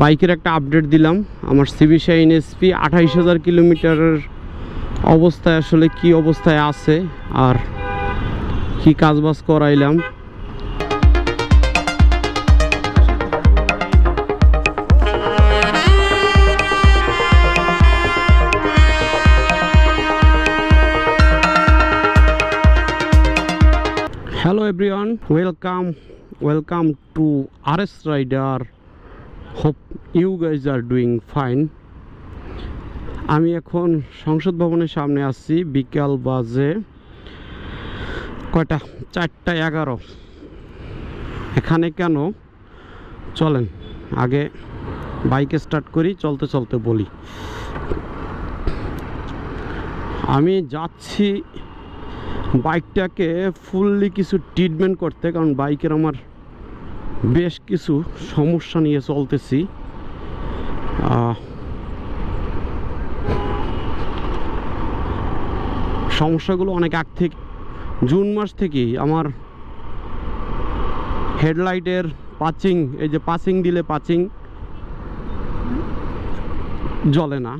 বাইকের একটা আপডেট দিলাম। আমার সিবি শাইন এসপি 28,000 কিলোমিটারের অবস্থায় আসলে কি অবস্থায় আছে আর কি কাজবাজ করাইলাম। Hello everyone, welcome to RS Rider. Hope you guys are doing fine. আমি এখন সংসদ ভবনের সামনে আছি। বিকাল বাজে কয়টা? 4:11। এখানে কেন চলেন আগে বাইকে স্টার্ট করি, চলতে চলতে বলি। আমি যাচ্ছি বাইকটাকে ফুললি কিছু ট্রিটমেন্ট করতে, কারণ বাইকের আমার বেশ কিছু সমস্যা নিয়ে চলতেছি। সমস্যাগুলো অনেক আগ থেকে, জুন মাস থেকেই আমার হেডলাইটের পাচিং, এই যে পাচিং দিলে পাচিং জ্বলে না,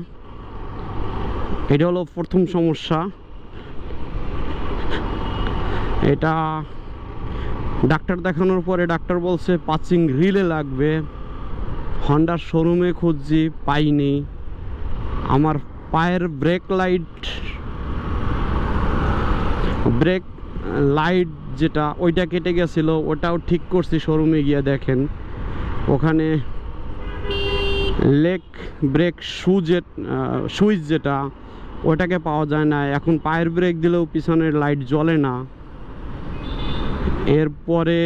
এটা হলো প্রথম সমস্যা। এটা ডাক্তার দেখানোর পরে ডাক্তার বলছে পাচিং রিলে লাগবে। হন্ডার শোরুমে খুঁজছি, পাইনি। আমার পায়ের ব্রেক লাইট যেটা ওইটা কেটে গেছিল, ওটাও ঠিক করছি শোরুমে গিয়ে। দেখেন ওখানে লেগ ব্রেক সুইচ যেটা ওটাকে পাওয়া যায় না। এখন পায়ের ব্রেক দিলেও পিছনের লাইট জ্বলে না। এরপরে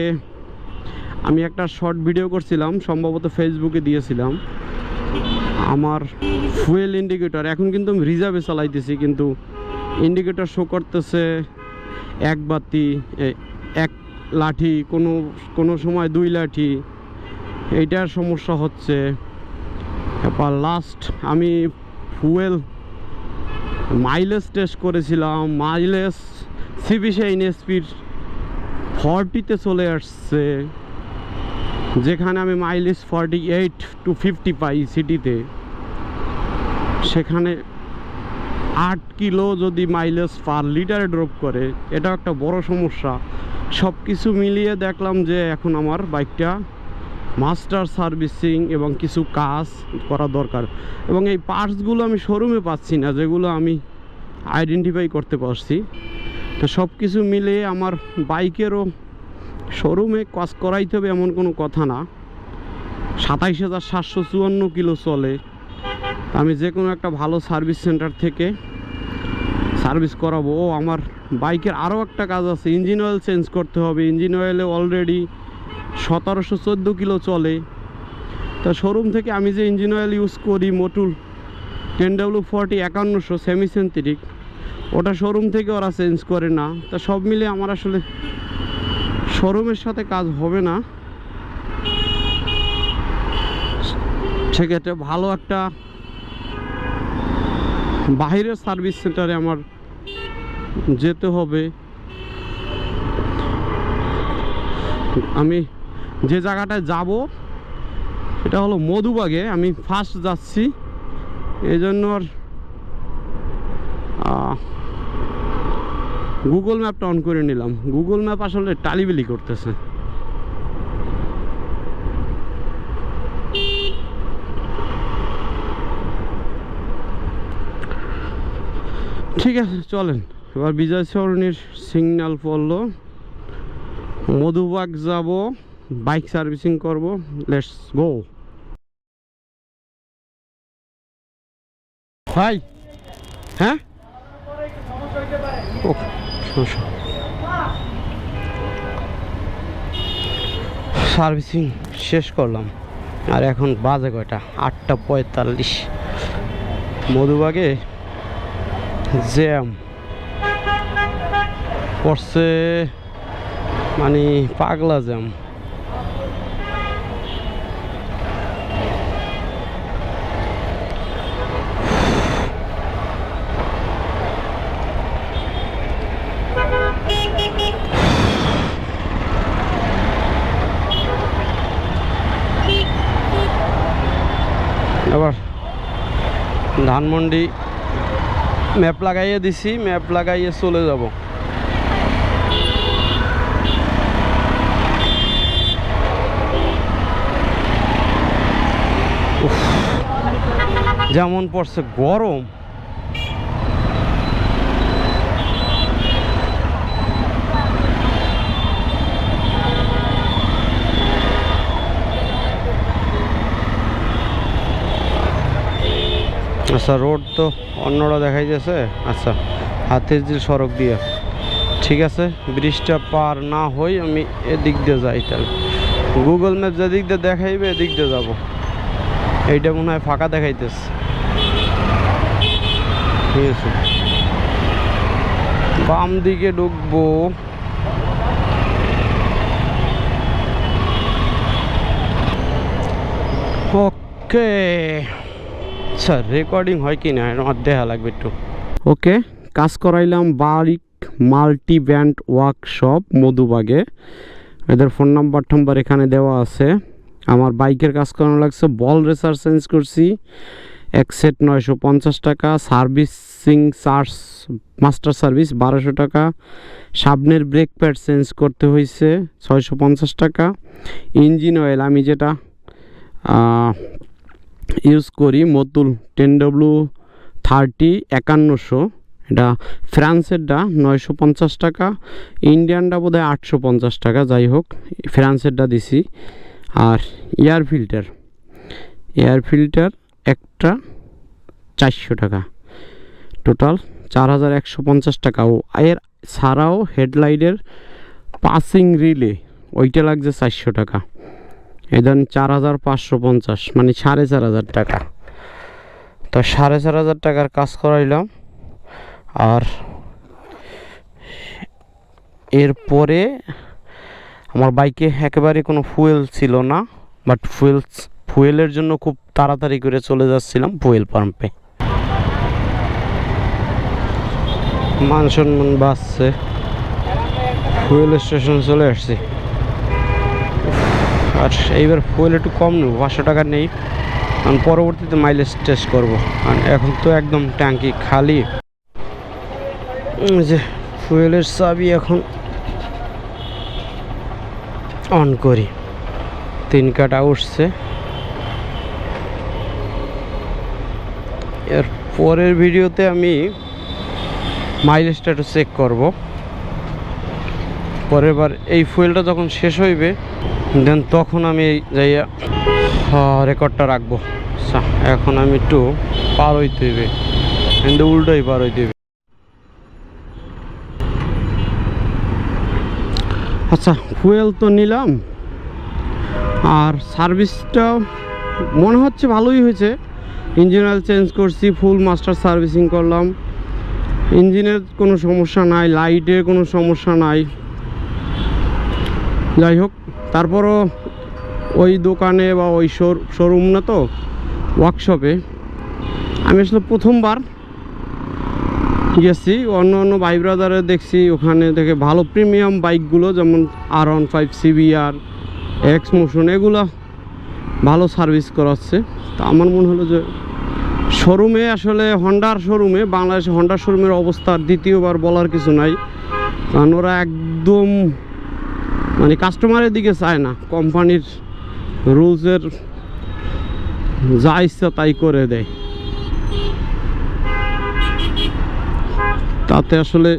আমি একটা শর্ট ভিডিও করছিলাম, সম্ভবত ফেসবুকে দিয়েছিলাম। আমার ফুয়েল ইন্ডিকেটর, এখন কিন্তু আমি রিজার্ভে চালাইতেছি, কিন্তু ইন্ডিকেটর শো করতেছে এক বাতি, এক লাঠি, কোনো সময় 2 লাঠি। এইটার সমস্যা হচ্ছে। এরপর লাস্ট আমি ফুয়েল মাইলেজ টেস্ট করেছিলাম। মাইলেজ সিবি শাইন এসপির 40-তে চলে আসছে, যেখানে আমি মাইলেজ 48 to 50 পাই সিটিতে। সেখানে 8 কিলো যদি মাইলেজ পার লিটারে ড্রপ করে, এটা একটা বড় সমস্যা। সব কিছু মিলিয়ে দেখলাম যে এখন আমার বাইকটা মাস্টার সার্ভিসিং এবং কিছু কাজ করা দরকার। এবং এই পার্টসগুলো আমি শোরুমে পাচ্ছি না, যেগুলো আমি আইডেন্টিফাই করতে পারছি। তো সব কিছু মিলিয়ে আমার বাইকেরও শোরুমে কাজ করাইতে হবে এমন কোনো কথা না। 27,754 কিলো চলে। আমি যে কোনো একটা ভালো সার্ভিস সেন্টার থেকে সার্ভিস করাবো। আমার বাইকের আরও একটা কাজ আছে, ইঞ্জিন অয়েল চেঞ্জ করতে হবে। ইঞ্জিন অয়েলে অলরেডি 1714 কিলো চলে। তা শোরুম থেকে আমি যে ইঞ্জিন অয়েল ইউজ করি, মোটুল 10W40 5100 সেমি সিনথেটিক, ওটা শোরুম থেকে ওরা চেঞ্জ করে না। তা সব মিলে আমার আসলে শোরুমের সাথে কাজ হবে না। সেক্ষেত্রে ভালো একটা বাইরের সার্ভিস সেন্টারে আমার যেতে হবে। আমি যে জায়গাটায় যাব এটা হলো মধুবাগে। আমি ফার্স্ট যাচ্ছি, এই জন্য আর গুগল ম্যাপটা অন করে নিলাম। গুগল ম্যাপ আসলে টালিবিলি করতেছে। ঠিক আছে, চলেন এবার বিজয় সরণির সিগন্যাল পড়লো, মধুবাগ যাব, বাইক সার্ভিসিং করব। Let's go. ভাই, হ্যাঁ সার্ভিসিং শেষ করলাম, আর এখন বাজে কয়টা? 8:45। মধুবাগে জ্যাম পড়ছে, মানে পাগলা জ্যাম। এবার ধানমন্ডি ম্যাপ লাগাইয়ে দিছি, ম্যাপ লাগাইয়ে চলে যাব। যেমন পড়ছে গরম, আচ্ছা রোড তো অন্যরা দেখাই যাচ্ছে। আচ্ছা হাতের যে সড়ক দিয়ে, ঠিক আছে, ব্রিজটা পার না হই আমি এদিক দিয়ে যাই। তাহলে গুগল ম্যাপ যেদিক দিয়ে দেখাইবে এদিক দিয়ে যাবো। এইটা মনে হয় ফাঁকা দেখাইতেছে, ঠিক আছে। বাম দিকে ঢুকবো। ওকে, আচ্ছা রেকর্ডিং হয় কি না আমার দেখা লাগবে একটু। ওকে, কাজ করাইলাম বাইক মাল্টি ব্যান্ড ওয়ার্কশপ মধুবাগে। এদের ফোন নাম্বার এখানে দেওয়া আছে। আমার বাইকের কাজ করানো লাগছে, বল রেসার চেঞ্জ করছি, এক সেট 950 টাকা, সার্ভিসিং চার্জ মাস্টার সার্ভিস 1200 টাকা, সামনের ব্রেক প্যাড চেঞ্জ করতে হয়েছে 650 টাকা, ইঞ্জিন অয়েল আমি যেটা ইউজ করি মতুল 10W30 5100, এটা ফ্রান্সেরটা 950 টাকা, ইন্ডিয়ানটা বোধহয় 850 টাকা, যাই হোক ফ্রান্সেরটা দিছি। আর এয়ার ফিল্টার একটা 400 টাকা, টোটাল 4150 টাকা। ও এর ছাড়াও হেডলাইটের পাসিং রিলে ওইটা লাগছে 400 টাকা। এই ধরেন 4550, মানে 4500 টাকা। তো 4500 টাকার কাজ করাইলাম। আর এরপরে আমার বাইকে একেবারে কোনো ফুয়েল ছিল না, বাট ফুয়েলের জন্য খুব তাড়াতাড়ি করে চলে যাচ্ছিলাম ফুয়েল পাম্পে। মান সম্মান বাঁচছে, ফুয়েল স্টেশন চলে আসছি। আর এইবার ফুয়েল একটু কম নেব, 500 টাকা নেই, কারণ পরবর্তীতে মাইলেজ টেস্ট করবো। আর এখন তো একদম ট্যাঙ্কি খালি। যে ফুয়েলের চাবি এখন অন করি, 3 কাটা উঠছে। এর পরের ভিডিওতে আমি মাইলেজটা একটু চেক করব। পরের বার এই ফুয়েলটা যখন শেষ হইবে দেন তখন আমি যাইয়া রেকর্ডটা রাখবো। আচ্ছা এখন আমি একটু পার হইতে হইবে, কিন্তু উল্টোই পার হইতে হইবে। আচ্ছা ফুয়েল তো নিলাম, আর সার্ভিসটা মনে হচ্ছে ভালোই হয়েছে। ইঞ্জিন অয়েল চেঞ্জ করছি, ফুল মাস্টার সার্ভিসিং করলাম, ইঞ্জিনের কোনো সমস্যা নাই, লাইটের কোনো সমস্যা নাই। যাই হোক, তারপরও ওই দোকানে বা ওই শোরুম না তো ওয়ার্কশপে আমি আসলে প্রথমবার গেছি। অন্য ভাই ব্রাদারে দেখছি ওখানে থেকে ভালো প্রিমিয়াম বাইকগুলো, যেমন R15 CBR এক্স মোশন, এগুলো ভালো সার্ভিস করাচ্ছে। তো আমার মনে হলো যে শোরুমে, আসলে হন্ডার শোরুমে, বাংলাদেশে হন্ডার শোরুমের অবস্থা দ্বিতীয়বার বলার কিছু নাই, কারণ ওরা একদম মানে কাস্টমারের দিকে চায় না, কোম্পানির রুলসের যা ইচ্ছা তাই করে দেয়। তাতে আসলে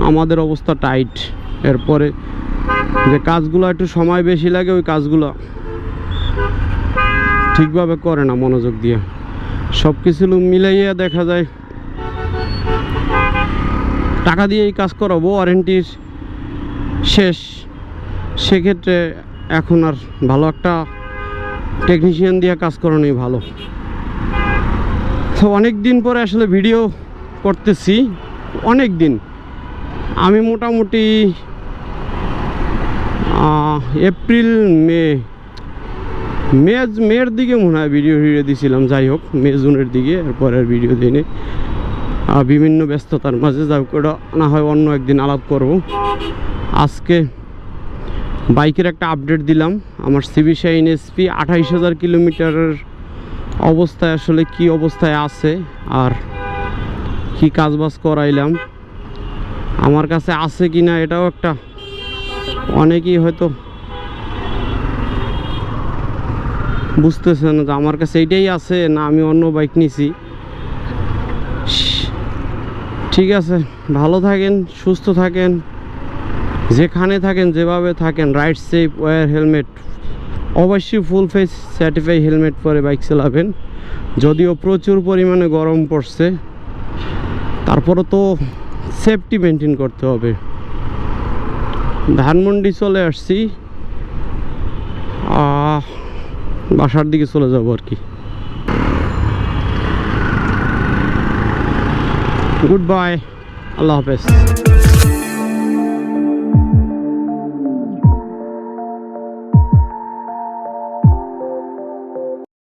আমাদের অবস্থা টাইট। এরপরে যে কাজগুলো একটু সময় বেশি লাগে, ওই কাজগুলো ঠিকভাবে করে না মনোযোগ দিয়ে। সব কিছু মিলাইয়া দেখা যায় টাকা দিয়ে এই কাজ করাবো, ওয়ারেন্টির শেষ, সেক্ষেত্রে এখন আর ভালো একটা টেকনিশিয়ান দিয়ে কাজ করানোই ভালো। তো অনেক দিন পরে আসলে ভিডিও করতেছি, অনেক দিন। আমি মোটামুটি এপ্রিল মের দিকে মনে হয় ভিডিও দিয়েছিলাম। যাই হোক, মে জুনের দিকে, এরপর আর ভিডিও দিইনি, বিভিন্ন ব্যস্ততার মাঝে। যাই হোক, ওটা না হয় অন্য একদিন আলাপ করব। আজকে বাইকের একটা আপডেট দিলাম। আমার সিবি শাইন SP 28,000 কিলোমিটারের অবস্থায় আসলে কি অবস্থায় আছে আর কি কাজবাজ করাইলাম, আমার কাছে আছে কি না এটাও একটা, অনেকেই হয়তো বুঝতেছে না যে আমার কাছে এইটাই আছে না আমি অন্য বাইক নিছি। ঠিক আছে, ভালো থাকেন, সুস্থ থাকেন, যেখানে থাকেন যেভাবে থাকেন, রাইড সেফ, ওয়্যার হেলমেট, অবশ্যই ফুল ফেস সার্টিফাই হেলমেট পরে বাইক চালাবেন। যদিও প্রচুর পরিমাণে গরম পড়ছে, তারপরও তো সেফটি মেনটেন করতে হবে। ধানমন্ডি চলে আসছি, বাসার দিকে চলে যাবো আর কি। গুড বাই, আল্লাহ হাফেজ।